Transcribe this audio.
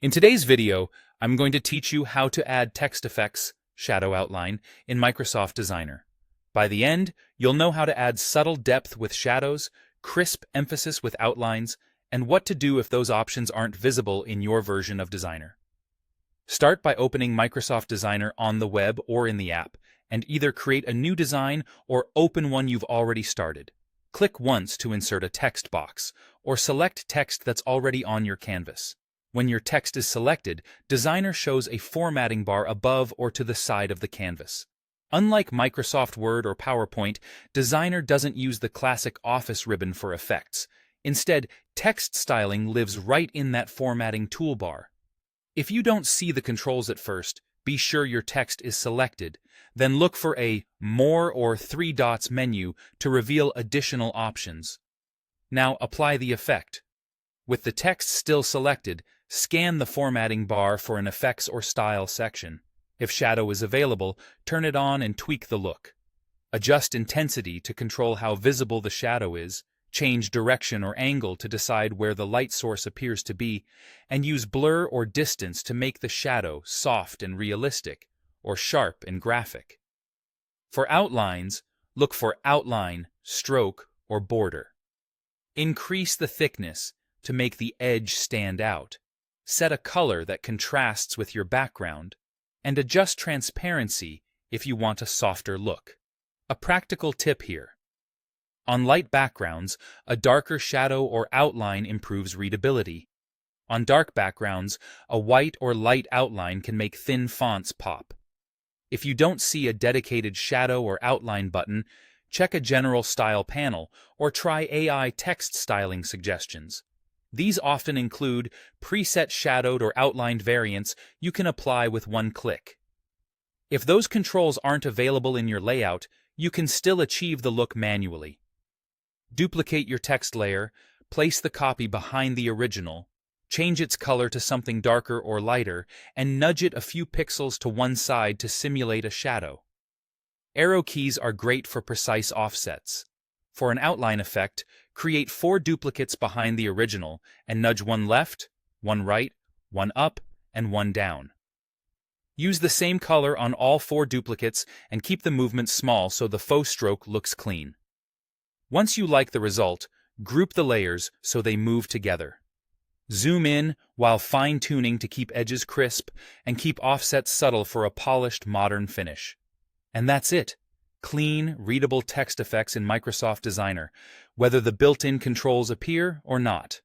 In today's video, I'm going to teach you how to add text effects, shadow outline, in Microsoft Designer. By the end, you'll know how to add subtle depth with shadows, crisp emphasis with outlines, and what to do if those options aren't visible in your version of Designer. Start by opening Microsoft Designer on the web or in the app, and either create a new design or open one you've already started. Click once to insert a text box, or select text that's already on your canvas. When your text is selected, Designer shows a formatting bar above or to the side of the canvas. Unlike Microsoft Word or PowerPoint, Designer doesn't use the classic Office ribbon for effects. Instead, text styling lives right in that formatting toolbar. If you don't see the controls at first, be sure your text is selected. Then look for a More or 3 dots menu to reveal additional options. Now apply the effect. With the text still selected, scan the formatting bar for an effects or style section. If shadow is available, turn it on and tweak the look. Adjust intensity to control how visible the shadow is, change direction or angle to decide where the light source appears to be, and use blur or distance to make the shadow soft and realistic, or sharp and graphic. For outlines, look for outline, stroke, or border. Increase the thickness to make the edge stand out. Set a color that contrasts with your background, and adjust transparency if you want a softer look. A practical tip here. On light backgrounds, a darker shadow or outline improves readability. On dark backgrounds, a white or light outline can make thin fonts pop. If you don't see a dedicated shadow or outline button, check a general style panel or try AI text styling suggestions. These often include preset shadowed or outlined variants you can apply with one click. If those controls aren't available in your layout, you can still achieve the look manually. Duplicate your text layer, place the copy behind the original, change its color to something darker or lighter, and nudge it a few pixels to one side to simulate a shadow. Arrow keys are great for precise offsets. For an outline effect, create 4 duplicates behind the original and nudge one left, one right, one up, and one down. Use the same color on all 4 duplicates and keep the movement small so the faux stroke looks clean. Once you like the result, group the layers so they move together. Zoom in while fine-tuning to keep edges crisp and keep offsets subtle for a polished modern finish. And that's it. Clean, readable text effects in Microsoft Designer, whether the built-in controls appear or not.